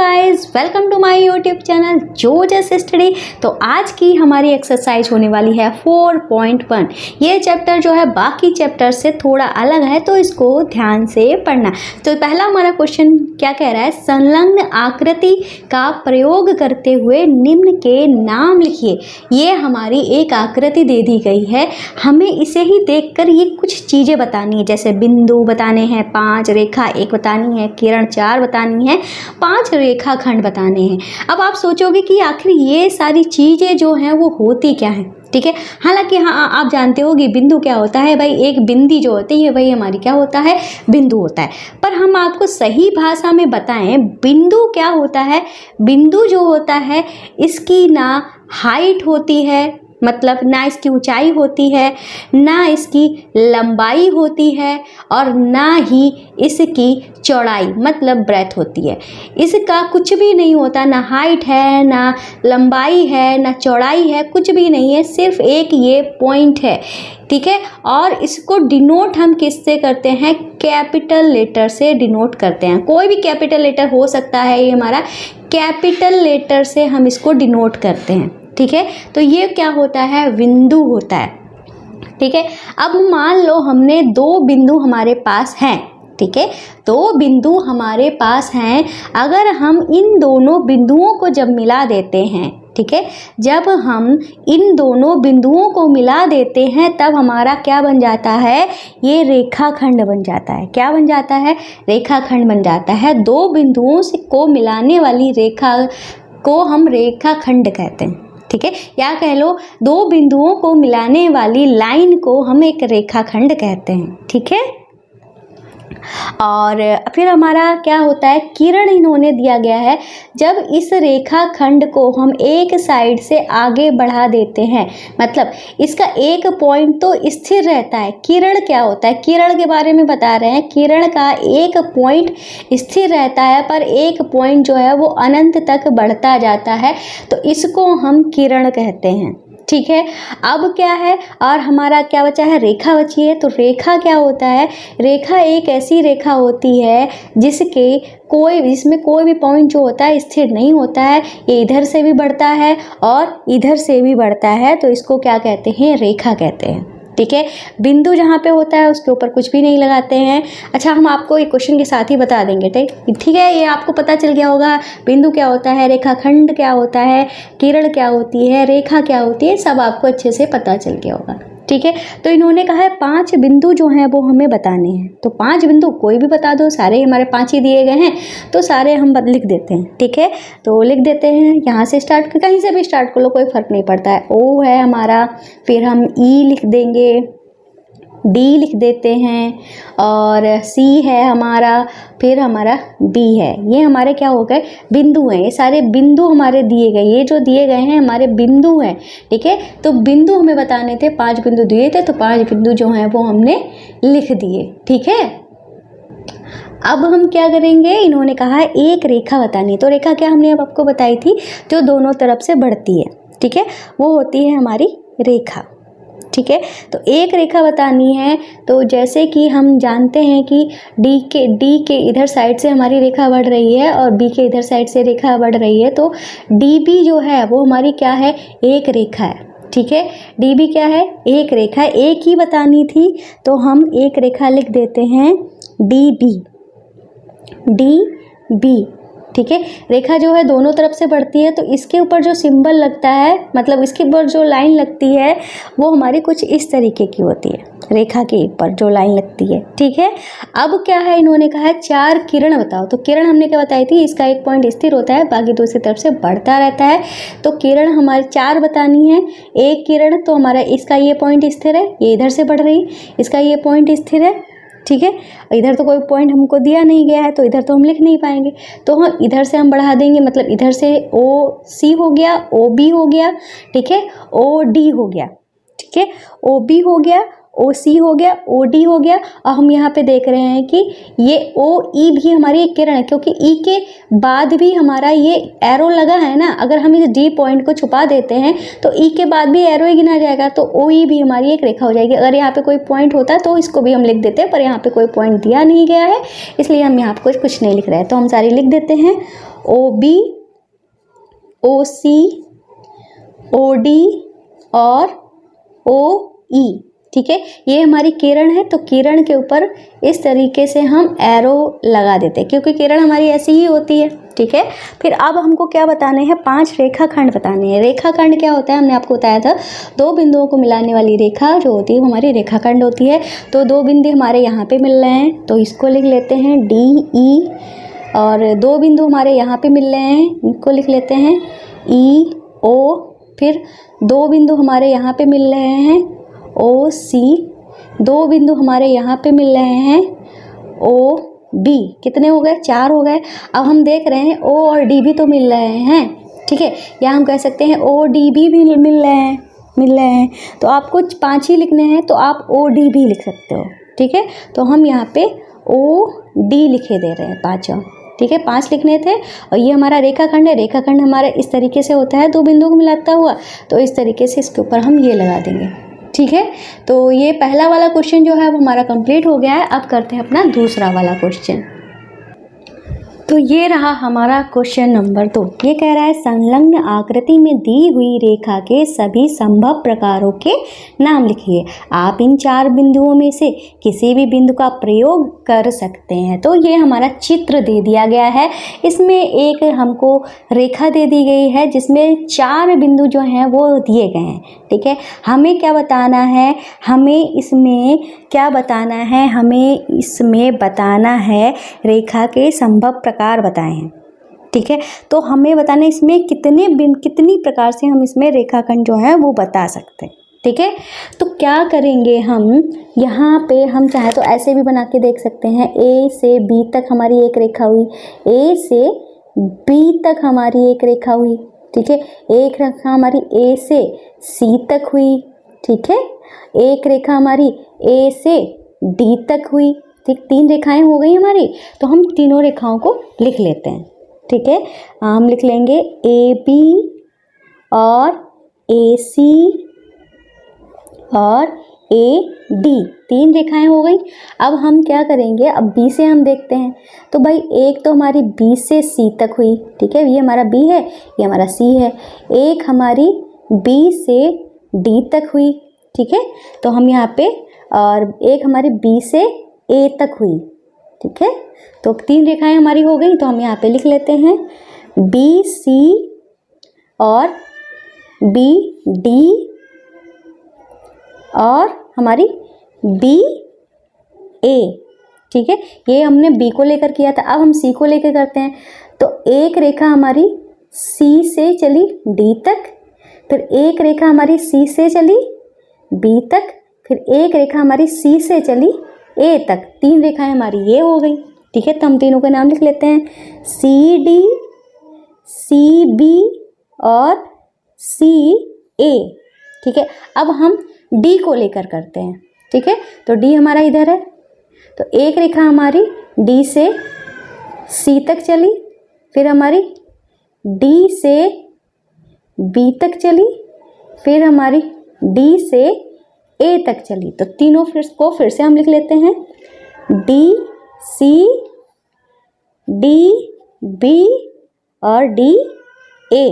Guys, welcome to my YouTube channel जोजस study. तो आज की हमारी एक्सरसाइज होने वाली है 4.1। ये चैप्टर जो है बाकी चैप्टर से थोड़ा अलग है, तो इसको ध्यान से पढ़ना। तो पहला हमारा क्वेश्चन क्या कह रहा है, संलग्न आकृति का प्रयोग करते हुए निम्न के नाम लिखिए। ये हमारी एक आकृति दे दी गई है, हमें इसे ही देखकर ये कुछ चीज़ें बतानी है, जैसे बिंदु बताने हैं 5, रेखा 1 बतानी है, किरण 4 बतानी है, 5 रेखाखंड बताने हैं। अब आप सोचोगे कि आखिर ये सारी चीज़ें जो हैं वो होती क्या हैं, ठीक है। हालांकि हाँ, आप जानते हो कि बिंदु क्या होता है भाई, एक बिंदी जो होती है वही हमारी क्या होता है, बिंदु होता है। पर हम आपको सही भाषा में बताएं, बिंदु क्या होता है। बिंदु जो होता है इसकी ना हाइट होती है, मतलब ना इसकी ऊंचाई होती है, ना इसकी लंबाई होती है, और ना ही इसकी चौड़ाई मतलब ब्रेथ होती है। इसका कुछ भी नहीं होता, ना हाइट है, ना लंबाई है, ना चौड़ाई है, कुछ भी नहीं है, सिर्फ एक ये पॉइंट है, ठीक है। और इसको डिनोट हम किससे करते हैं, कैपिटल लेटर से डिनोट करते हैं। कोई भी कैपिटल लेटर हो सकता है, ये हमारा कैपिटल लेटर से हम इसको डिनोट करते हैं, ठीक है। तो ये क्या होता है, बिंदु होता है, ठीक है। अब मान लो हमने 2 बिंदु हमारे पास हैं, ठीक है, 2 बिंदु हमारे पास हैं। अगर हम इन दोनों बिंदुओं को जब मिला देते हैं, ठीक है, जब हम इन दोनों बिंदुओं को मिला देते हैं तब हमारा क्या बन जाता है, ये रेखाखंड बन जाता है। क्या बन जाता है, रेखाखंड बन जाता है। 2 बिंदुओं से को मिलाने वाली रेखा को हम रेखाखंड कहते हैं, ठीक है। या कह लो 2 बिंदुओं को मिलाने वाली लाइन को हम एक रेखाखंड कहते हैं, ठीक है। और फिर हमारा क्या होता है, किरण इन्होंने दिया गया है। जब इस रेखाखंड को हम एक साइड से आगे बढ़ा देते हैं, मतलब इसका एक पॉइंट तो स्थिर रहता है। किरण क्या होता है, किरण के बारे में बता रहे हैं। किरण का एक पॉइंट स्थिर रहता है, पर एक पॉइंट जो है वो अनंत तक बढ़ता जाता है, तो इसको हम किरण कहते हैं, ठीक है। अब क्या है, और हमारा क्या बचा है, रेखा बची है। तो रेखा क्या होता है, रेखा एक ऐसी रेखा होती है जिसमें कोई भी पॉइंट जो होता है स्थिर नहीं होता है। ये इधर से भी बढ़ता है और इधर से भी बढ़ता है, तो इसको क्या कहते हैं, रेखा कहते हैं, ठीक है। बिंदु जहाँ पे होता है उसके ऊपर कुछ भी नहीं लगाते हैं। अच्छा, हम आपको एक क्वेश्चन के साथ ही बता देंगे, ठीक है। ये आपको पता चल गया होगा, बिंदु क्या होता है, रेखाखंड क्या होता है, किरण क्या होती है, रेखा क्या होती है, सब आपको अच्छे से पता चल गया होगा, ठीक है। तो इन्होंने कहा है 5 बिंदु जो हैं वो हमें बताने हैं। तो 5 बिंदु कोई भी बता दो, सारे हमारे 5 ही दिए गए हैं, तो सारे हम लिख देते हैं, ठीक है। तो लिख देते हैं, यहाँ से स्टार्ट, कहीं से भी स्टार्ट कर लो, कोई फ़र्क नहीं पड़ता है। ओ है हमारा, फिर हम ई लिख देंगे, डी लिख देते हैं, और सी है हमारा, फिर हमारा बी है। ये हमारे क्या हो गए, बिंदु हैं। ये सारे बिंदु हमारे दिए गए, ये जो दिए गए हैं हमारे बिंदु हैं, ठीक है। तो बिंदु हमें बताने थे, 5 बिंदु दिए थे, तो 5 बिंदु जो हैं वो हमने लिख दिए, ठीक है। अब हम क्या करेंगे, इन्होंने कहा है एक रेखा बतानी। तो रेखा क्या हमने अब आपको बताई थी, जो दोनों तरफ से बढ़ती है, ठीक है, वो होती है हमारी रेखा, ठीक है। तो एक रेखा बतानी है। तो जैसे कि हम जानते हैं कि डी के इधर साइड से हमारी रेखा बढ़ रही है और बी के इधर साइड से रेखा बढ़ रही है, तो डी बी जो है वो हमारी क्या है, एक रेखा है, ठीक है। डी बी क्या है, एक रेखा है। एक ही बतानी थी तो हम एक रेखा लिख देते हैं, डी बी, ठीक है। रेखा जो है दोनों तरफ से बढ़ती है, तो इसके ऊपर जो सिंबल लगता है, मतलब इसके ऊपर जो लाइन लगती है वो हमारी कुछ इस तरीके की होती है, रेखा के ऊपर जो लाइन लगती है, ठीक है। अब क्या है, इन्होंने कहा है 4 किरण बताओ। तो किरण हमने क्या बताई थी, इसका एक पॉइंट स्थिर होता है, बाकी दूसरी तरफ से बढ़ता रहता है। तो किरण हमारी 4 बतानी है। एक किरण तो हमारा इसका ये पॉइंट स्थिर है, ये इधर से बढ़ रही, इसका ये पॉइंट स्थिर है, ठीक है। इधर तो कोई पॉइंट हमको दिया नहीं गया है, तो इधर तो हम लिख नहीं पाएंगे, तो हम इधर से हम बढ़ा देंगे, मतलब इधर से ओ सी हो गया, ओ बी हो गया, ठीक है, ओ डी हो गया, ठीक है, ओ बी हो गया, ओ सी हो गया, ओ डी हो गया, और हम यहाँ पे देख रहे हैं कि ये ओ ई भी हमारी एक किरण है, क्योंकि ई के बाद भी हमारा ये एरो लगा है ना। अगर हम इस डी पॉइंट को छुपा देते हैं तो ई के बाद भी एरो ही गिना जाएगा, तो ओ ई भी हमारी एक रेखा हो जाएगी। अगर यहाँ पे कोई पॉइंट होता तो इसको भी हम लिख देते हैं, पर यहाँ पे कोई पॉइंट दिया नहीं गया है, इसलिए हम यहाँ पे कुछ नहीं लिख रहे हैं, तो हम सारी लिख देते हैं। ओ बी, ओ सी, ओ डी और ओ ई, ठीक है, ये हमारी किरण है। तो किरण के ऊपर इस तरीके से हम एरो लगा देते हैं, क्योंकि किरण हमारी ऐसी ही होती है, ठीक है। फिर अब हमको क्या बताने हैं, 5 रेखाखंड बताने हैं। रेखाखंड क्या होता है, हमने आपको बताया था, 2 बिंदुओं को मिलाने वाली रेखा जो होती है हमारी रेखाखंड होती है। तो 2 बिंदु हमारे यहाँ पे मिल रहे हैं, तो इसको लिख लेते हैं डी ई, और 2 बिंदु हमारे यहाँ पे मिल रहे हैं, इनको लिख लेते हैं ई ओ। फिर 2 बिंदु हमारे यहाँ पे मिल रहे हैं, ओ सी। 2 बिंदु हमारे यहाँ पे मिल रहे हैं, ओ बी। कितने हो गए, 4 हो गए। अब हम देख रहे हैं ओ और डी भी तो मिल रहे हैं, ठीक है, या हम कह सकते हैं ओ डी भी मिल रहे हैं। तो आपको 5 ही लिखने हैं, तो आप ओ डी भी लिख सकते हो, ठीक है। तो हम यहाँ पे ओ डी लिखे दे रहे हैं 5, ठीक है, 5 लिखने थे। और ये हमारा रेखाखंड है। रेखाखंड हमारा इस तरीके से होता है, 2 बिंदुओं को मिलाता हुआ, तो इस तरीके से इसके ऊपर हम ये लगा देंगे, ठीक है। तो ये पहला वाला क्वेश्चन जो है वो हमारा कंप्लीट हो गया है। अब करते हैं अपना दूसरा वाला क्वेश्चन। तो ये रहा हमारा क्वेश्चन नंबर 2। ये कह रहा है संलग्न आकृति में दी हुई रेखा के सभी संभव प्रकारों के नाम लिखिए। आप इन 4 बिंदुओं में से किसी भी बिंदु का प्रयोग कर सकते हैं। तो ये हमारा चित्र दे दिया गया है, इसमें एक हमको रेखा दे दी गई है जिसमें 4 बिंदु जो हैं वो दिए गए हैं, ठीक है। हमें क्या बताना है, हमें इसमें बताना है रेखा के संभव प्रकार बताए हैं, ठीक है। तो हमें बताना है इसमें कितनी प्रकार से हम इसमें रेखाखंड जो है वो बता सकते हैं, ठीक है। तो क्या करेंगे हम, यहाँ पे हम चाहे तो ऐसे भी बना के देख सकते हैं। ए से बी तक हमारी एक रेखा हुई, ए से बी तक हमारी एक रेखा हुई, ठीक है। एक रेखा हमारी ए से सी तक हुई, ठीक है। एक रेखा हमारी ए से डी तक हुई, ठीक। 3 रेखाएं हो गई हमारी। तो हम तीनों रेखाओं को लिख लेते हैं, ठीक है। हम लिख लेंगे ए बी और ए सी और ए डी, 3 रेखाएं हो गई। अब हम क्या करेंगे, अब बी से हम देखते हैं। तो भाई एक तो हमारी बी से सी तक हुई, ठीक है, ये हमारा बी है, ये हमारा सी है। एक हमारी बी से डी तक हुई, ठीक है। तो हम यहाँ पे, और एक हमारी बी से ए तक हुई, ठीक है। तो 3 रेखाएं हमारी हो गई। तो हम यहाँ पे लिख लेते हैं बी सी और बी डी और हमारी बी ए, ठीक है। ये हमने बी को लेकर किया था, अब हम सी को लेकर करते हैं। तो एक रेखा हमारी सी से चली डी तक, फिर एक रेखा हमारी सी से चली बी तक, फिर एक रेखा हमारी सी से चली ए तक। 3 रेखाएं हमारी ये हो गई, ठीक है। तो हम तीनों के नाम लिख लेते हैं सी डी, सी बी और सी ए, ठीक है। अब हम डी को लेकर करते हैं, ठीक है। तो डी हमारा इधर है, तो एक रेखा हमारी डी से सी तक चली, फिर हमारी डी से बी तक चली, फिर हमारी डी से ए तक चली। तो तीनों फिर से हम लिख लेते हैं डी सी, डी बी और डी ए,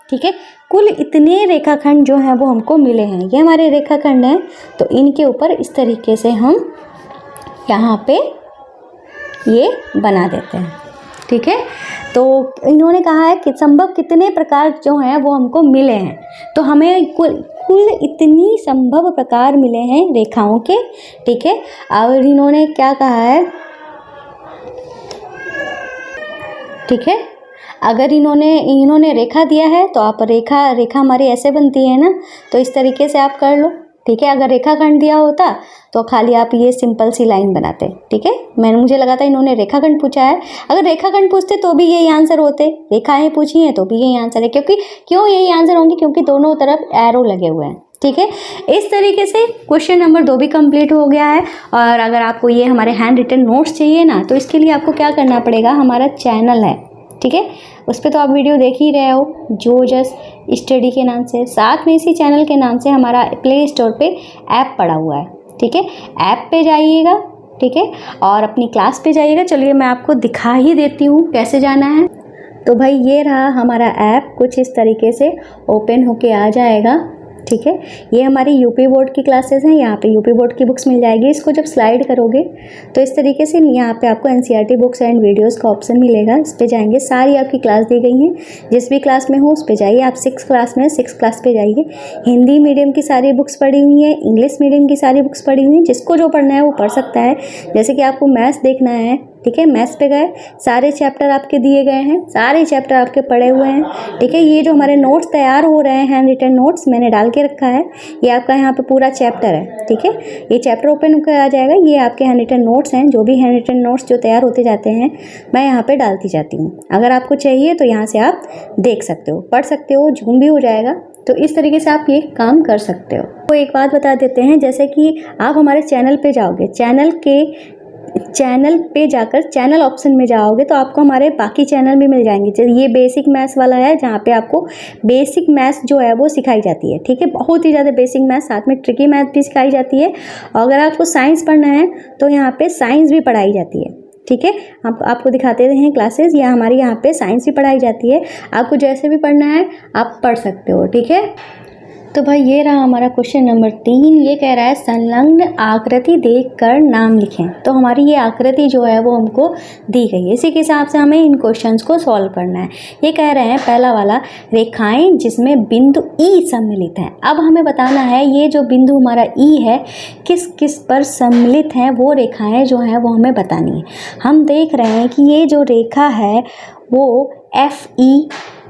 ठीक है। कुल इतने रेखाखंड जो हैं वो हमको मिले हैं, ये हमारे रेखाखंड हैं। तो इनके ऊपर इस तरीके से हम यहाँ पे ये बना देते हैं, ठीक है। तो इन्होंने कहा है कि संभव कितने प्रकार जो हैं वो हमको मिले हैं। तो हमें कुल इतनी संभव प्रकार मिले हैं रेखाओं के, ठीक है। और इन्होंने क्या कहा है, ठीक है, अगर इन्होंने रेखा दिया है तो आप रेखा हमारी ऐसे बनती है ना, तो इस तरीके से आप कर लो, ठीक है। अगर रेखाखंड दिया होता तो खाली आप ये सिंपल सी लाइन बनाते, ठीक है। मुझे लगा था इन्होंने रेखाखंड पूछा है, अगर रेखाखंड पूछते तो भी यही आंसर होते, रेखाएं पूछी हैं तो भी यही आंसर है, क्योंकि क्यों यही आंसर होंगे, क्योंकि दोनों तरफ एरो लगे हुए हैं, ठीक है। इस तरीके से क्वेश्चन नंबर 2 भी कंप्लीट हो गया है। और अगर आपको ये हमारे हैंड रिटन नोट्स चाहिए ना, तो इसके लिए आपको क्या करना पड़ेगा, हमारा चैनल है, ठीक है, उस पर तो आप वीडियो देख ही रहे हो, जोजस स्टडी के नाम से। साथ में इसी चैनल के नाम से हमारा प्ले स्टोर पे ऐप पड़ा हुआ है, ठीक है। ऐप पे जाइएगा, ठीक है, और अपनी क्लास पे जाइएगा। चलिए मैं आपको दिखा ही देती हूँ कैसे जाना है। तो भाई ये रहा हमारा ऐप, कुछ इस तरीके से ओपन होके आ जाएगा, ठीक है। ये हमारी यूपी बोर्ड की क्लासेस हैं, यहाँ पे यूपी बोर्ड की बुक्स मिल जाएगी। इसको जब स्लाइड करोगे तो इस तरीके से यहाँ पे आपको एनसीईआरटी बुक्स एंड वीडियोस का ऑप्शन मिलेगा। इस पे जाएंगे, सारी आपकी क्लास दी गई हैं, जिस भी क्लास में हो उस पे जाइए। आप 6 क्लास में 6 क्लास पे जाइए। हिंदी मीडियम की सारी बुक्स पढ़ी हुई हैं, इंग्लिश मीडियम की सारी बुक्स पढ़ी हुई हैं। जिसको जो पढ़ना है वो पढ़ सकता है। जैसे कि आपको मैथ्स देखना है, ठीक है, मैथ्स पे गए, सारे चैप्टर आपके दिए गए हैं, सारे चैप्टर आपके पढ़े हुए हैं, ठीक है। ये जो हमारे नोट्स तैयार हो रहे हैं, हैंड रिटन नोट्स मैंने डाल के रखा है, ये आपका यहाँ पे पूरा चैप्टर है, ठीक है। ये चैप्टर ओपन होकर आ जाएगा। ये आपके हैंड रिटन नोट्स हैं, जो भी हैंड रिटन नोट्स जो तैयार होते जाते हैं मैं यहाँ पे डालती जाती हूँ। अगर आपको चाहिए तो यहाँ से आप देख सकते हो, पढ़ सकते हो, जूम भी हो जाएगा। तो इस तरीके से आप ये काम कर सकते हो। तो एक बात बता देते हैं, जैसे कि आप हमारे चैनल पे जाओगे, चैनल पे जाकर चैनल ऑप्शन में जाओगे तो आपको हमारे बाकी चैनल भी मिल जाएंगे। जैसे ये बेसिक मैथ्स वाला है, जहाँ पे आपको बेसिक मैथ्स जो है वो सिखाई जाती है, ठीक है। बहुत ही ज़्यादा बेसिक मैथ्स, साथ में ट्रिकी मैथ भी सिखाई जाती है। और अगर आपको साइंस पढ़ना है तो यहाँ पे साइंस भी पढ़ाई जाती है, ठीक है। आपको दिखाते हैं क्लासेस, या हमारी यहाँ पे साइंस भी पढ़ाई जाती है। आपको जैसे भी पढ़ना है आप पढ़ सकते हो, ठीक है। तो भाई ये रहा हमारा क्वेश्चन नंबर 3। ये कह रहा है संलग्न आकृति देखकर नाम लिखें। तो हमारी ये आकृति जो है वो हमको दी गई है, इसी के हिसाब से हमें इन क्वेश्चंस को सॉल्व करना है। ये कह रहे हैं पहला वाला, रेखाएं जिसमें बिंदु ई सम्मिलित है। अब हमें बताना है ये जो बिंदु हमारा ई है किस किस पर सम्मिलित है, वो रेखाएं जो हैं वो हमें बतानी है। हम देख रहे हैं कि ये जो रेखा है वो एफ ई,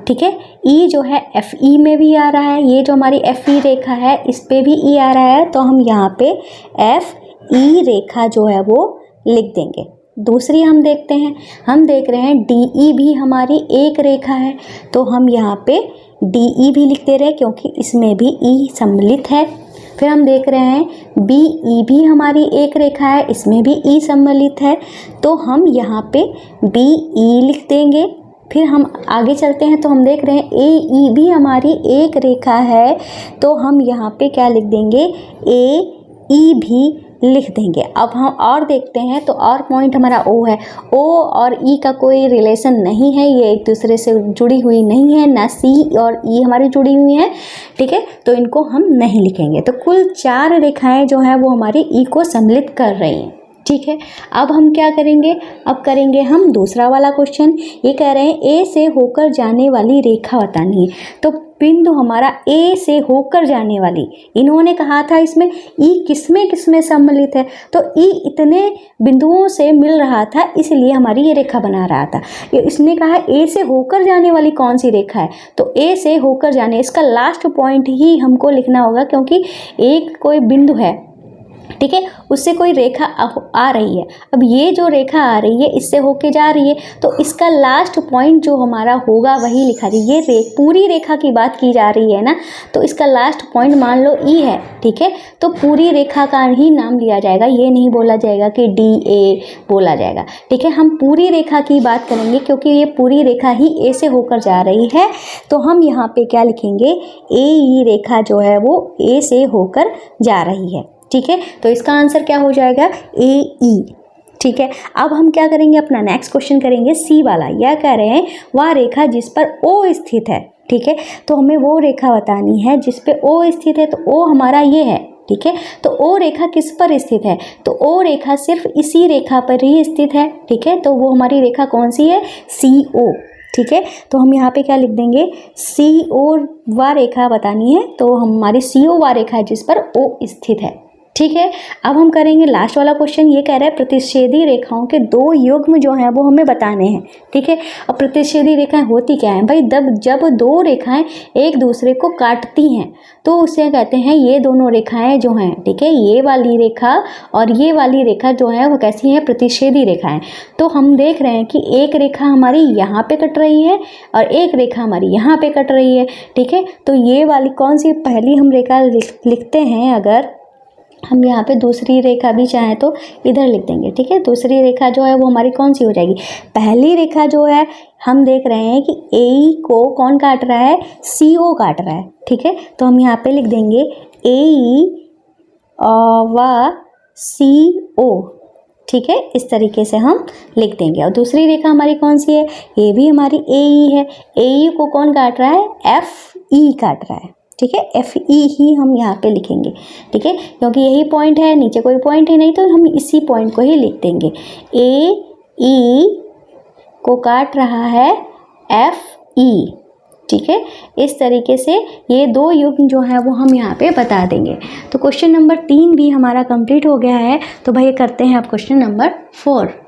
ठीक है, ई जो है एफ ई में भी आ रहा है। ये जो हमारी एफ ई रेखा है इस पे भी ई आ रहा है, तो हम यहाँ पे एफ ई रेखा जो है वो लिख देंगे। दूसरी हम देखते हैं, हम देख रहे हैं डी ई भी हमारी एक रेखा है, तो हम यहाँ पे डी ई भी लिख दे रहे हैं क्योंकि इसमें भी ई सम्मिलित है। फिर हम देख रहे हैं बी ई भी हमारी एक रेखा है, इसमें भी ई सम्मिलित है, तो हम यहाँ पे बी ई लिख देंगे। फिर हम आगे चलते हैं तो हम देख रहे हैं ए ई भी हमारी एक रेखा है, तो हम यहाँ पे क्या लिख देंगे, ए ई भी लिख देंगे। अब हम और देखते हैं तो और पॉइंट हमारा ओ है। ओ और ई का कोई रिलेशन नहीं है, ये एक दूसरे से जुड़ी हुई नहीं है, ना सी और ई हमारी जुड़ी हुई हैं, ठीक है, तो इनको हम नहीं लिखेंगे। तो कुल 4 रेखाएं जो हैं वो हमारी ई को सम्मिलित कर रही हैं, ठीक है। अब हम क्या करेंगे, अब करेंगे हम दूसरा वाला क्वेश्चन। ये कह रहे हैं ए से होकर जाने वाली रेखा बतानी है। तो बिंदु हमारा ए से होकर जाने वाली, इन्होंने कहा था इसमें ई किसमें सम्मिलित है, तो ई इतने बिंदुओं से मिल रहा था, इसलिए हमारी ये रेखा बना रहा था। ये इसने कहा ए से होकर जाने वाली कौन सी रेखा है, तो ए से होकर जाने, इसका लास्ट पॉइंट ही हमको लिखना होगा क्योंकि एक कोई बिंदु है, ठीक है, उससे कोई रेखा आ रही है। अब ये जो रेखा आ रही है इससे होके जा रही है, तो इसका लास्ट पॉइंट जो हमारा होगा वही लिखा जाए। ये पूरी रेखा की बात की जा रही है ना, तो इसका लास्ट पॉइंट मान लो ई है, ठीक है, तो पूरी रेखा का ही नाम लिया जाएगा। ये नहीं बोला जाएगा कि डी ए बोला जाएगा, ठीक है। हम पूरी रेखा की बात करेंगे क्योंकि ये पूरी रेखा ही ए से होकर जा रही है, तो हम यहाँ पे क्या लिखेंगे, ए ई रेखा जो है वो ए से होकर जा रही है, ठीक है। तो इसका आंसर क्या हो जाएगा, ए ई, ठीक है। अब हम क्या करेंगे, अपना नेक्स्ट क्वेश्चन करेंगे सी वाला। यह कह रहे हैं वह रेखा जिस पर ओ स्थित है, ठीक है, तो हमें वो रेखा बतानी है जिस पे ओ स्थित है। तो ओ हमारा ये है, ठीक है, तो ओ रेखा किस पर स्थित है, तो ओ रेखा सिर्फ इसी रेखा पर ही स्थित है, ठीक है। तो वो हमारी रेखा कौन सी है, सी ओ, ठीक है। तो हम यहाँ पे क्या लिख देंगे, सी ओ व रेखा बतानी है, तो हमारी सी ओ व रेखा है जिस पर ओ स्थित है, ठीक है। अब हम करेंगे लास्ट वाला क्वेश्चन। ये कह रहा है प्रतिच्छेदी रेखाओं के दो युग्म जो हैं वो हमें बताने हैं। ठीक है। अब प्रतिच्छेदी रेखाएं होती क्या हैं भाई? जब दो रेखाएं एक दूसरे को काटती हैं तो उसे कहते हैं ये दोनों रेखाएं जो हैं, ठीक है, ये वाली रेखा और ये वाली रेखा जो है वो कैसी है? प्रतिच्छेदी रेखाएं। तो हम देख रहे हैं कि एक रेखा हमारी यहाँ पे कट रही है और एक रेखा हमारी यहाँ पे कट रही है। ठीक है। तो ये वाली कौन सी पहली हम रेखा लिखते हैं? अगर हम यहाँ पे दूसरी रेखा भी चाहें तो इधर लिख देंगे। ठीक है। दूसरी रेखा जो है वो हमारी कौन सी हो जाएगी? पहली रेखा जो है हम देख रहे हैं कि ए को कौन काट रहा है? CO काट रहा है। ठीक है। तो हम यहाँ पे लिख देंगे AE व CO। ठीक है। इस तरीके से हम लिख देंगे। और दूसरी रेखा हमारी कौन सी है? ये भी हमारी AE है। AE को कौन काट रहा है? FE काट रहा है। ठीक है। FE ही हम यहाँ पे लिखेंगे। ठीक है। क्योंकि यही पॉइंट है, नीचे कोई पॉइंट है नहीं, तो हम इसी पॉइंट को ही लिख देंगे। AE को काट रहा है FE। ठीक है। इस तरीके से ये दो युग्म जो है वो हम यहाँ पे बता देंगे। तो क्वेश्चन नंबर 3 भी हमारा कंप्लीट हो गया है। तो भाई करते हैं अब क्वेश्चन नंबर 4।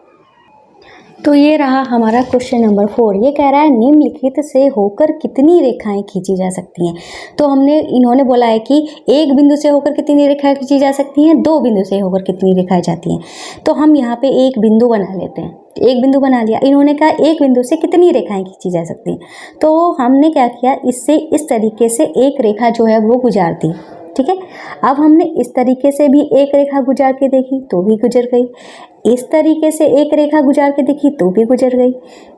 तो ये रहा हमारा क्वेश्चन नंबर 4। ये कह रहा है निम्नलिखित से होकर कितनी रेखाएं खींची जा सकती हैं। तो इन्होंने बोला है कि एक बिंदु से होकर कितनी रेखाएं खींची जा सकती हैं, दो बिंदु से होकर कितनी रेखाएं जाती हैं। तो हम यहाँ पे एक बिंदु बना लेते हैं। एक बिंदु बना लिया। इन्होंने कहा एक बिंदु से कितनी रेखाएं खींची जा सकती हैं। तो हमने क्या किया, इससे इस तरीके से एक रेखा जो है वो गुजार दी। ठीक है। अब हमने इस तरीके से भी एक रेखा गुजार के देखी तो भी गुजर गई। इस तरीके से एक रेखा गुजार के देखी तो भी गुजर गई।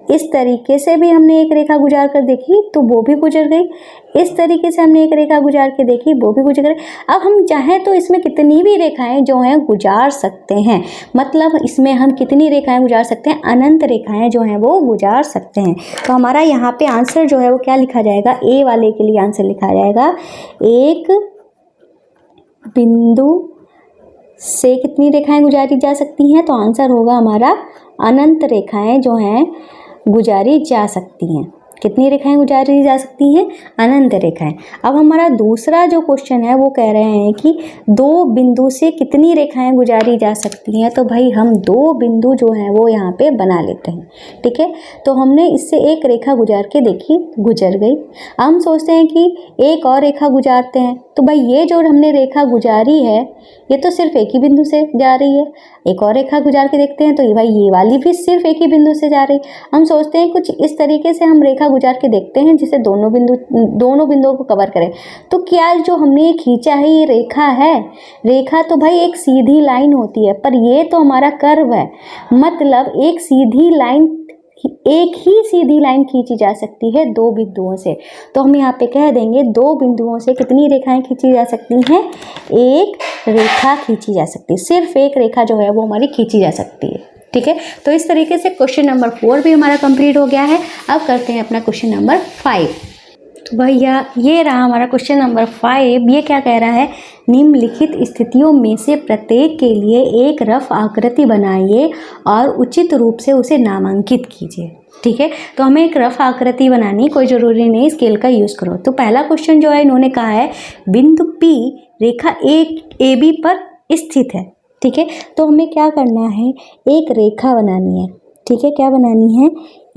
इस तरीके से भी हमने एक रेखा गुजार कर देखी तो वो भी गुजर गई। इस तरीके से हमने एक रेखा गुजार के देखी वो भी गुजर गई। अब हम चाहें तो इसमें कितनी भी रेखाएं जो हैं गुजार सकते हैं। मतलब इसमें हम कितनी रेखाएं गुजार सकते हैं? अनंत रेखाएं जो हैं वो गुजार सकते हैं। तो हमारा यहाँ पे आंसर जो है वो क्या लिखा जाएगा? ए वाले के लिए आंसर लिखा जाएगा एक बिंदु से कितनी रेखाएं गुजारी जा सकती हैं? तो आंसर होगा हमारा अनंत रेखाएं जो हैं गुजारी जा सकती हैं। कितनी रेखाएं गुजारी जा सकती हैं? अनंत रेखाएं। अब हमारा दूसरा जो क्वेश्चन है वो कह रहे हैं कि दो बिंदु से कितनी रेखाएं गुजारी जा सकती हैं। तो भाई हम दो बिंदु जो हैं वो यहाँ पे बना लेते हैं। ठीक है। तो हमने इससे एक रेखा गुजार के देखी, गुजर गई। अब हम सोचते हैं कि एक और रेखा गुजारते हैं। तो भाई ये जो हमने रेखा गुजारी है ये तो सिर्फ एक ही बिंदु से जा रही है। एक और रेखा गुजार के देखते हैं तो भाई ये वाली भी सिर्फ एक ही बिंदु से जा रही। हम सोचते हैं कुछ इस तरीके से हम रेखा गुजार के देखते हैं जिसे दोनों बिंदुओं को कवर करें। तो क्या जो हमने खींचा है ये रेखा है? रेखा तो भाई एक सीधी लाइन होती है, पर ये तो हमारा कर्व है। मतलब एक ही सीधी लाइन खींची जा सकती है दो बिंदुओं से। तो हम यहाँ पे कह देंगे दो बिंदुओं से कितनी रेखाएं खींची जा सकती हैं? एक रेखा खींची जा सकती है। सिर्फ एक रेखा जो है वो हमारी खींची जा सकती है। ठीक है। तो इस तरीके से क्वेश्चन नंबर 4 भी हमारा कंप्लीट हो गया है। अब करते हैं अपना क्वेश्चन नंबर 5। तो भैया ये रहा हमारा क्वेश्चन नंबर 5। ये क्या कह रहा है? निम्नलिखित स्थितियों में से प्रत्येक के लिए एक रफ आकृति बनाइए और उचित रूप से उसे नामांकित कीजिए। ठीक है। तो हमें एक रफ आकृति बनानी, कोई ज़रूरी नहीं स्केल का यूज़ करो। तो पहला क्वेश्चन जो है इन्होंने कहा है बिंदु P रेखा AB पर स्थित है। ठीक है। तो हमें क्या करना है? एक रेखा बनानी है। ठीक है। क्या बनानी है?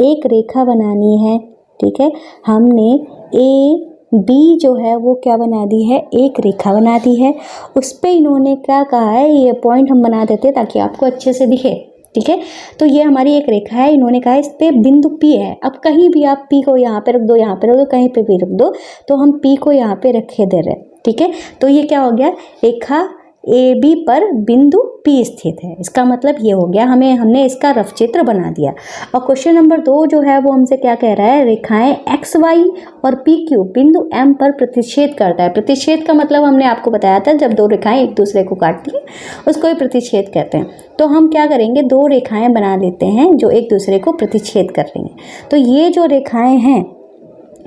एक रेखा बनानी है। ठीक है। हमने AB जो है वो क्या बना दी है? एक रेखा बना दी है। उस पर इन्होंने क्या कहा है? ये पॉइंट हम बना देते ताकि आपको अच्छे से दिखे। ठीक है। तो ये हमारी एक रेखा है। इन्होंने कहा इस पे बिंदु P है। अब कहीं भी आप P को यहाँ पे रख दो, यहाँ पे रख दो, कहीं पे भी रख दो। तो हम P को यहाँ पे रखे दे रहे। ठीक है। तो ये क्या हो गया? रेखा AB पर बिंदु P स्थित है। इसका मतलब ये हो गया, हमने इसका रफ चित्र बना दिया। और क्वेश्चन नंबर 2 जो है वो हमसे क्या कह रहा है? रेखाएं XY और PQ बिंदु M पर प्रतिच्छेद करता है। प्रतिच्छेद का मतलब हमने आपको बताया था, जब दो रेखाएं एक दूसरे को काटती हैं उसको ही प्रतिच्छेद कहते हैं। तो हम क्या करेंगे? दो रेखाएं बना लेते हैं जो एक दूसरे को प्रतिच्छेद कर रही हैं। तो ये जो रेखाएं हैं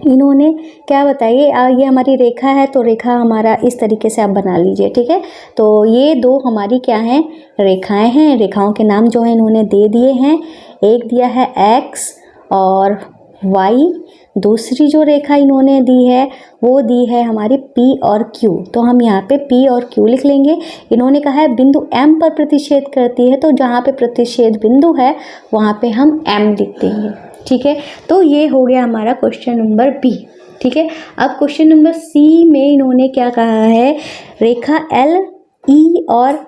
इन्होंने क्या बताइए? ये हमारी रेखा है, तो रेखा हमारा इस तरीके से आप बना लीजिए। ठीक है। तो ये दो हमारी क्या हैं? रेखाएं हैं। रेखाओं के नाम जो है इन्होंने दे दिए हैं। एक दिया है X और Y। दूसरी जो रेखा इन्होंने दी है वो दी है हमारी P और Q, तो हम यहाँ पे P और Q लिख लेंगे। इन्होंने कहा है बिंदु M पर प्रतिच्छेद करती है, तो जहाँ पे प्रतिच्छेद बिंदु है वहाँ पे हम M लिख देंगे। ठीक है, तो ये हो गया हमारा क्वेश्चन नंबर B। ठीक है, अब क्वेश्चन नंबर C में इन्होंने क्या कहा है, रेखा L, E और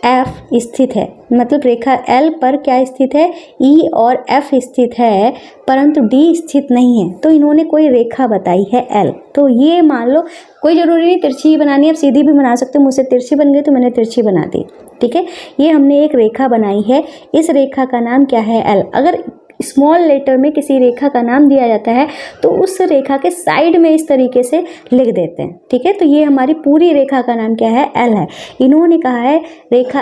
F स्थित है, मतलब रेखा L पर क्या स्थित है, E और F स्थित है, परंतु D स्थित नहीं है। तो इन्होंने कोई रेखा बताई है L, तो ये मान लो कोई ज़रूरी नहीं तिरछी ही बनानी है, आप सीधी भी बना सकते हो। मुझसे तिरछी बन गई तो मैंने तिरछी बना दी। ठीक है, ये हमने एक रेखा बनाई है, इस रेखा का नाम क्या है, L। अगर स्मॉल लेटर में किसी रेखा का नाम दिया जाता है तो उस रेखा के साइड में इस तरीके से लिख देते हैं। ठीक है, तो ये हमारी पूरी रेखा का नाम क्या है, L है। इन्होंने कहा है रेखा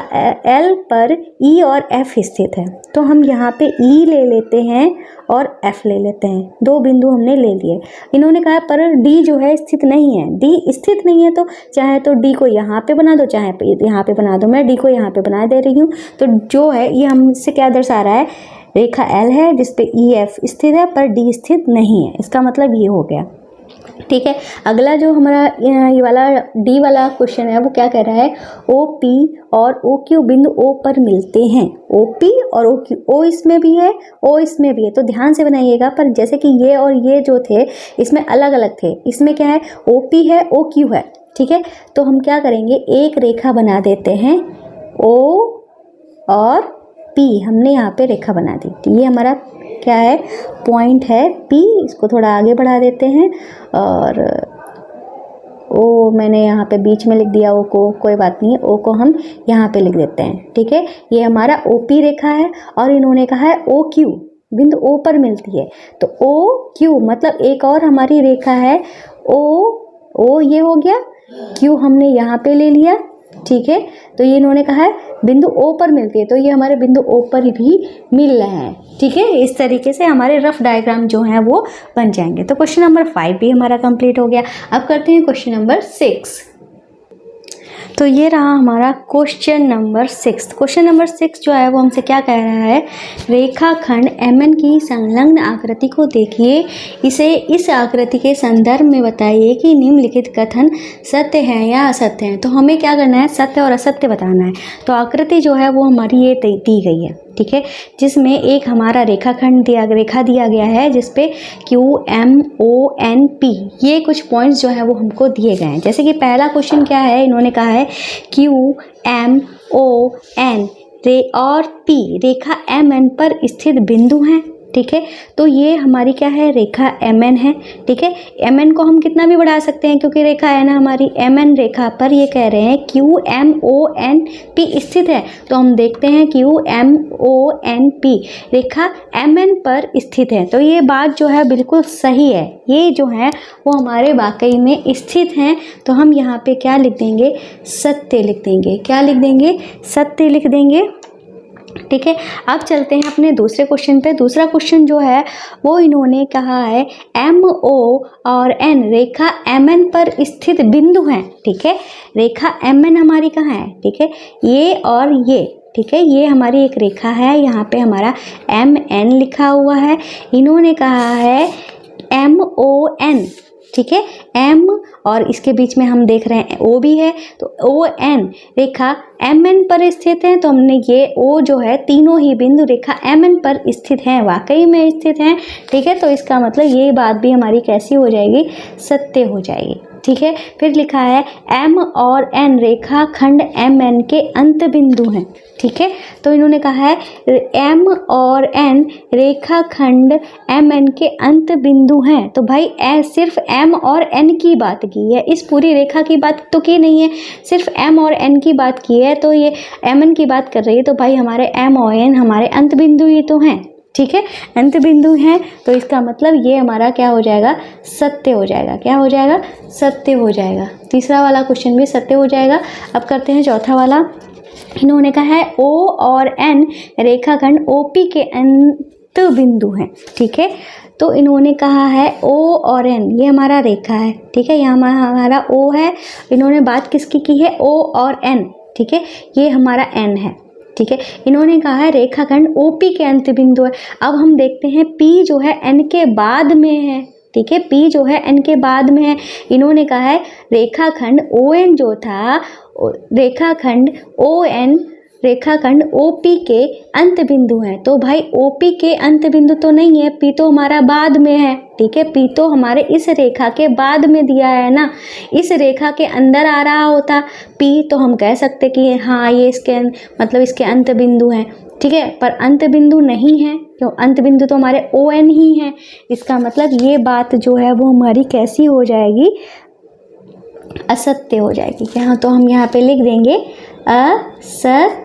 L पर E और F स्थित है, तो हम यहाँ पे E ले लेते हैं और F ले लेते हैं, दो बिंदु हमने ले लिए। इन्होंने कहा पर D जो है स्थित नहीं है, D स्थित नहीं है, तो चाहे तो D को यहाँ पे बना दो, चाहे यहाँ पे बना दो। मैं D को यहाँ पे बना दे रही हूँ, तो जो है ये हमसे क्या दर्शा रहा है, रेखा L है जिसपे EF स्थित है पर D स्थित नहीं है, इसका मतलब ये हो गया। ठीक है, अगला जो हमारा ये वाला D वाला क्वेश्चन है वो क्या कह रहा है, OP और OQ बिंदु O पर मिलते हैं। OP और OQ, O इसमें भी है, O इसमें भी है, तो ध्यान से बनाइएगा। पर जैसे कि ये और ये जो थे इसमें अलग अलग थे, इसमें क्या है, OP है, OQ है। ठीक है, तो हम क्या करेंगे, एक रेखा बना देते हैं, O और P, हमने यहाँ पे रेखा बना दी। तो ये हमारा क्या है, पॉइंट है P, इसको थोड़ा आगे बढ़ा देते हैं और O मैंने यहाँ पे बीच में लिख दिया, O को, कोई बात नहीं है, O को हम यहाँ पे लिख देते हैं। ठीक है, ये हमारा OP रेखा है और इन्होंने कहा है OQ बिंदु O पर मिलती है, तो OQ मतलब एक और हमारी रेखा है O ये हो गया, Q हमने यहाँ पे ले लिया। ठीक है, तो ये इन्होंने कहा है बिंदु O पर मिलती है, तो ये हमारे बिंदु O पर भी मिल रहे हैं। ठीक है, इस तरीके से हमारे रफ डायग्राम जो हैं वो बन जाएंगे। तो क्वेश्चन नंबर 5 भी हमारा कंप्लीट हो गया। अब करते हैं क्वेश्चन नंबर 6। तो ये रहा हमारा क्वेश्चन नंबर 6। क्वेश्चन नंबर 6 जो है वो हमसे क्या कह रहा है, रेखाखंड MN की संलग्न आकृति को देखिए, इसे इस आकृति के संदर्भ में बताइए कि निम्नलिखित कथन सत्य है या असत्य है। तो हमें क्या करना है, सत्य और असत्य बताना है। तो आकृति जो है वो हमारी ये दी गई है। ठीक है, जिसमें एक हमारा रेखाखंड रेखा दिया गया है जिसपे QMONP ये कुछ पॉइंट्स जो है वो हमको दिए गए हैं। जैसे कि पहला क्वेश्चन क्या है, इन्होंने कहा है QMON और P रेखा MN पर स्थित बिंदु हैं। ठीक है, तो ये हमारी क्या है, रेखा MN है। ठीक है, MN को हम कितना भी बढ़ा सकते हैं क्योंकि रेखा है ना हमारी, MN रेखा पर ये कह रहे हैं QMONP स्थित है, तो हम देखते हैं QMONP रेखा MN पर स्थित है। तो ये बात जो है बिल्कुल सही है, ये जो है वो हमारे वाकई में स्थित हैं। तो हम यहाँ पे क्या लिख देंगे, सत्य लिख देंगे। क्या लिख देंगे, सत्य लिख देंगे। ठीक है, अब चलते हैं अपने दूसरे क्वेश्चन पे। दूसरा क्वेश्चन जो है वो इन्होंने कहा है MO और N रेखा MN पर स्थित बिंदु हैं। ठीक है, रेखा MN हमारी कहाँ है, ठीक है, ये और ये। ठीक है, ये हमारी एक रेखा है, यहाँ पे हमारा MN लिखा हुआ है। इन्होंने कहा है MON। ठीक है, M और इसके बीच में हम देख रहे हैं O भी है, तो ON रेखा MN पर स्थित है। तो हमने ये O जो है, तीनों ही बिंदु रेखा MN पर स्थित हैं, वाकई में स्थित हैं। ठीक है, तो इसका मतलब ये बात भी हमारी कैसी हो जाएगी, सत्य हो जाएगी। ठीक है, फिर लिखा है M और N रेखा खंड MN के अंत बिंदु हैं। ठीक है, तो इन्होंने कहा है M और N रेखा खंड MN के अंत बिंदु हैं। तो भाई सिर्फ M और N की बात की है, इस पूरी रेखा की बात तो की नहीं है, सिर्फ M और N की बात की है। तो ये MN की बात कर रही है, तो भाई हमारे M और N हमारे अंत बिंदु ही तो हैं। ठीक है, अंत बिंदु हैं, तो इसका मतलब ये हमारा क्या हो जाएगा, सत्य हो जाएगा। क्या हो जाएगा, सत्य हो जाएगा। तीसरा वाला क्वेश्चन भी सत्य हो जाएगा। अब करते हैं चौथा वाला। इन्होंने कहा है O और N रेखाखंड OP के अंत बिंदु हैं। ठीक है, तो इन्होंने कहा है O और N ये हमारा रेखा है। ठीक है, यहाँ हमारा O है, इन्होंने बात किसकी की है, O और N। ठीक है, ये हमारा N है। ठीक है, इन्होंने कहा है रेखाखंड OP के अंत बिंदु है। अब हम देखते हैं P जो है N के बाद में है, ठीक है। पी जो है एन के बाद में है। इन्होंने कहा है रेखाखंड ओ एन जो था, रेखाखंड ओ एन रेखाखंड ओपी के अंत बिंदु हैं। तो भाई ओपी के अंत बिंदु तो नहीं है, पी तो हमारा बाद में है, ठीक है। पी तो हमारे इस रेखा के बाद में दिया है ना, इस रेखा के अंदर आ रहा होता पी तो हम कह सकते कि हाँ ये इसके मतलब इसके अंत बिंदु हैं, ठीक है। पर अंत बिंदु नहीं है, क्यों? अंत बिंदु तो हमारे ओ एन ही है। इसका मतलब ये बात जो है वो हमारी कैसी हो जाएगी, असत्य हो जाएगी। यहाँ तो हम यहाँ पे लिख देंगे असत्य,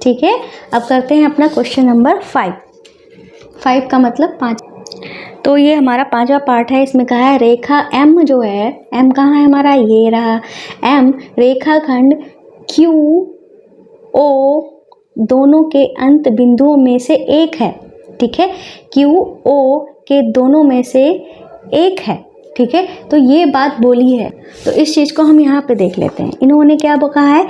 ठीक है। अब करते हैं अपना क्वेश्चन नंबर 5 का मतलब 5। तो ये हमारा 5वां पार्ट है। इसमें कहा है रेखा एम जो है, एम कहाँ है हमारा, ये रहा एम, रेखाखंड क्यू ओ दोनों के अंत बिंदुओं में से एक है, ठीक है। क्यू ओ के दोनों में से एक है, ठीक है। तो ये बात बोली है, तो इस चीज़ को हम यहाँ पे देख लेते हैं। इन्होंने क्या कहा है,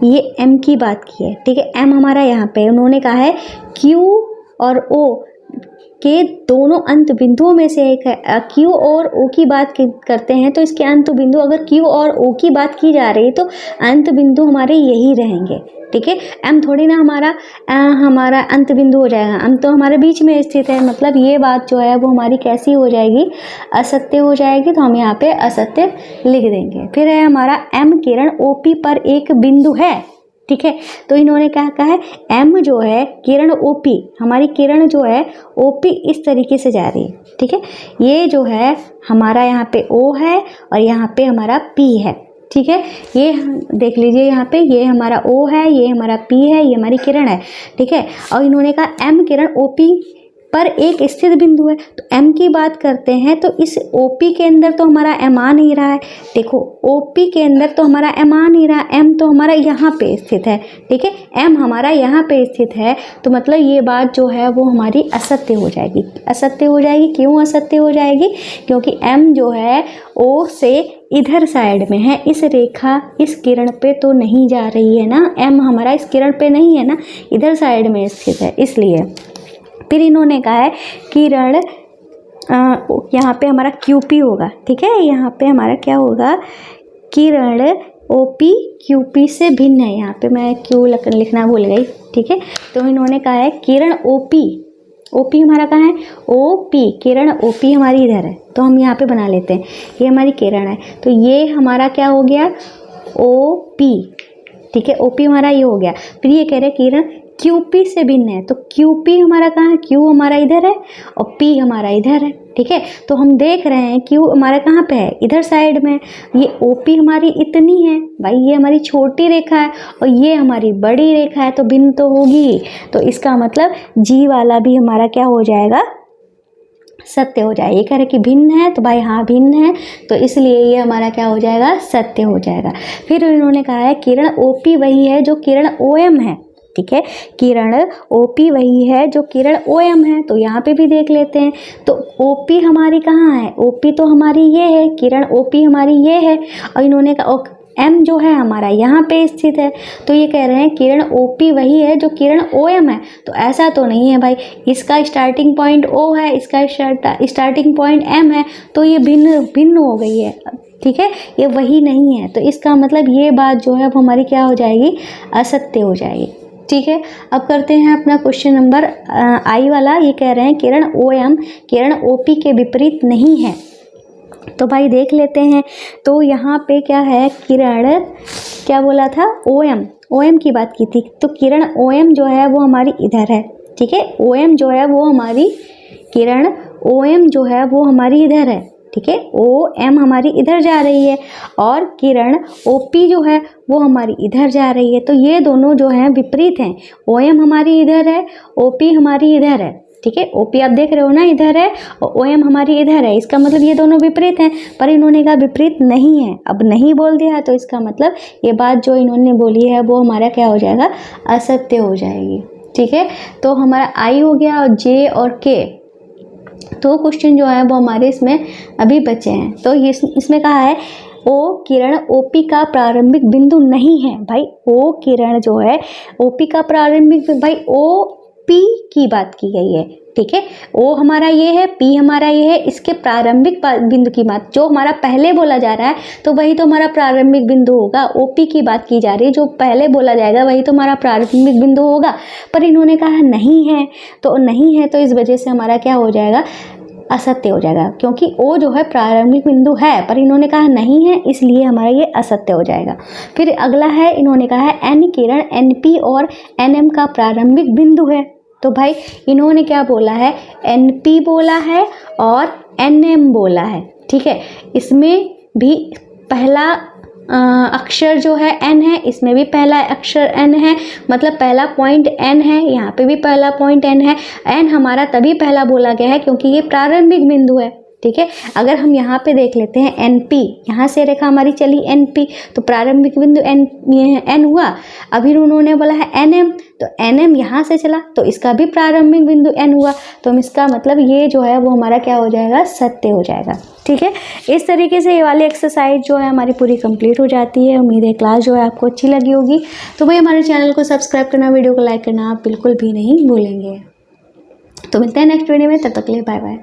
ये एम की बात की है, ठीक है। एम हमारा यहाँ पे, उन्होंने कहा है क्यू और ओ के दोनों अंत बिंदुओं में से एक है। क्यू और ओ की बात करते हैं तो इसके अंत बिंदु, अगर क्यू और ओ की बात की जा रही है तो अंत बिंदु हमारे यही रहेंगे, ठीक है। एम थोड़ी ना हमारा अंत बिंदु हो जाएगा, एम तो हमारे बीच में स्थित है। मतलब ये बात जो है वो हमारी कैसी हो जाएगी, असत्य हो जाएगी। तो हम यहाँ पे असत्य लिख देंगे। फिर है हमारा एम किरण ओपी पर एक बिंदु है, ठीक है। तो इन्होंने क्या कहा है, एम जो है किरण ओपी, हमारी किरण जो है ओपी इस तरीके से जा रही है, ठीक है। ये जो है हमारा यहाँ पे ओ है और यहाँ पे हमारा पी है, ठीक है। ये देख लीजिए यहाँ पे, ये हमारा ओ है, ये हमारा पी है, ये हमारी किरण है, ठीक है। और इन्होंने कहा एम किरण ओपी पर एक स्थित बिंदु है। तो एम की बात करते हैं तो इस ओपी के अंदर तो हमारा एम आ नहीं रहा है। देखो ओपी के अंदर तो हमारा एम आ नहीं रहा, एम तो हमारा यहाँ पे स्थित है, ठीक है। एम हमारा यहाँ पे स्थित है, तो मतलब ये बात जो है वो हमारी असत्य हो जाएगी। असत्य हो जाएगी, क्यों असत्य हो जाएगी, क्योंकि एम जो है ओ से इधर साइड में है, इस रेखा इस किरण पे तो नहीं जा रही है ना, एम हमारा इस किरण पे नहीं है ना, इधर साइड में स्थित है, इसलिए। फिर इन्होंने कहा है किरण यहाँ पे हमारा क्यूपी होगा, ठीक है। यहाँ पे हमारा क्या होगा, किरण ओपी क्यूपी से भिन्न है। यहाँ पे मैं क्यू लिखना भूल गई, ठीक है। तो इन्होंने कहा है किरण ओपी, ओपी हमारा कहाँ है, ओपी, किरण ओपी हमारी इधर है, तो हम यहाँ पे बना लेते हैं ये हमारी किरण है। तो ये हमारा क्या हो गया, ओपी, ठीक है। ओपी हमारा ये हो गया। फिर ये कह रहे हैं किरण क्यूपी से भिन्न है, तो क्यूपी हमारा कहाँ है, क्यू हमारा इधर है और पी हमारा इधर है, ठीक है। तो हम देख रहे हैं क्यू हमारा कहाँ पे है, इधर साइड में। ये ओपी हमारी इतनी है भाई, ये हमारी छोटी रेखा है और ये हमारी बड़ी रेखा है, तो भिन्न तो होगी। तो इसका मतलब जी वाला भी हमारा क्या हो जाएगा, सत्य हो जाएगा। ये कह रहे कि भिन्न है, तो भाई हाँ भिन्न है, तो इसलिए ये हमारा क्या हो जाएगा, सत्य हो जाएगा। फिर इन्होंने कहा है किरण ओपी वही है जो किरण ओएम है, ठीक है। किरण ओपी वही है जो किरण ओएम है, तो यहाँ पे भी देख लेते हैं। तो ओपी हमारी कहाँ है, ओपी तो हमारी ये है, किरण ओपी हमारी ये है, और इन्होंने कहा एम जो है हमारा यहाँ पे स्थित है। तो ये कह रहे हैं किरण ओपी वही है जो किरण ओएम है, तो ऐसा तो नहीं है भाई, इसका स्टार्टिंग पॉइंट ओ है, इसका स्टार्टिंग पॉइंट एम है, तो ये भिन्न हो गई है, ठीक है। ये वही नहीं है, तो इसका मतलब ये बात जो है वो हमारी क्या हो जाएगी, असत्य हो जाएगी, ठीक है। अब करते हैं अपना क्वेश्चन नंबर आई वाला। ये कह रहे हैं किरण ओएम किरण ओपी के विपरीत नहीं है। तो भाई देख लेते हैं। तो यहाँ पे क्या है, किरण क्या बोला था, ओएम की बात की थी। तो किरण ओएम जो है वो हमारी इधर है, ठीक है। ओएम जो है वो हमारी, किरण ओएम जो है वो हमारी इधर है, ठीक है। ओ एम हमारी इधर जा रही है और किरण ओपी जो है वो हमारी इधर जा रही है। तो ये दोनों जो हैं विपरीत हैं, ओ एम हमारी इधर है, ओपी हमारी इधर है, ठीक है। ओपी आप देख रहे हो ना इधर है और ओ एम हमारी इधर है, इसका मतलब ये दोनों विपरीत हैं। पर इन्होंने कहा विपरीत नहीं है, अब नहीं बोल दिया, तो इसका मतलब ये बात जो इन्होंने बोली है वो हमारा क्या हो जाएगा, असत्य हो जाएगी, ठीक है। तो हमारा आई हो गया और जे और के, तो क्वेश्चन जो है वो हमारे इसमें अभी बचे हैं। तो इसमें कहा है ओ किरण ओपी का प्रारंभिक बिंदु नहीं है। भाई ओ किरण जो है ओपी का प्रारंभिक, भाई ओ पी की बात की गई है, ठीक है, ओ हमारा ये है, पी हमारा ये है, इसके प्रारंभिक बिंदु की बात जो हमारा पहले बोला जा रहा है तो वही तो हमारा प्रारंभिक बिंदु होगा। ओपी की बात की जा रही है, जो पहले बोला जाएगा वही तो हमारा प्रारंभिक बिंदु होगा, पर इन्होंने कहा नहीं है, तो नहीं है तो इस वजह से हमारा क्या हो जाएगा, असत्य हो जाएगा, क्योंकि ओ जो है प्रारंभिक बिंदु है पर इन्होंने कहा नहीं है, इसलिए हमारा ये असत्य हो जाएगा। फिर अगला है, इन्होंने कहा है एन किरण एनपी और एनएम का प्रारंभिक बिंदु है, तो भाई इन्होंने क्या बोला है, एनपी बोला है और एनएम बोला है, ठीक है। इसमें भी पहला अक्षर जो है एन है, इसमें भी पहला अक्षर एन है, मतलब पहला पॉइंट एन है, यहाँ पे भी पहला पॉइंट एन है। एन हमारा तभी पहला बोला गया है क्योंकि ये प्रारंभिक बिंदु है, ठीक है। अगर हम यहाँ पे देख लेते हैं एन पी, यहाँ से रेखा हमारी चली एन पी, तो प्रारंभिक बिंदु एन हुआ। अभी उन्होंने बोला है एन एम, तो एन एम यहाँ से चला तो इसका भी प्रारंभिक बिंदु एन हुआ, तो हम इसका मतलब ये जो है वो हमारा क्या हो जाएगा, सत्य हो जाएगा, ठीक है। इस तरीके से ये वाली एक्सरसाइज जो है हमारी पूरी कंप्लीट हो जाती है। उम्मीद है क्लास जो है आपको अच्छी लगी होगी। तो भाई हमारे चैनल को सब्सक्राइब करना, वीडियो को लाइक करना आप बिल्कुल भी नहीं भूलेंगे। तो मिलते हैं नेक्स्ट वीडियो में, तब तक के लिए बाय बाय।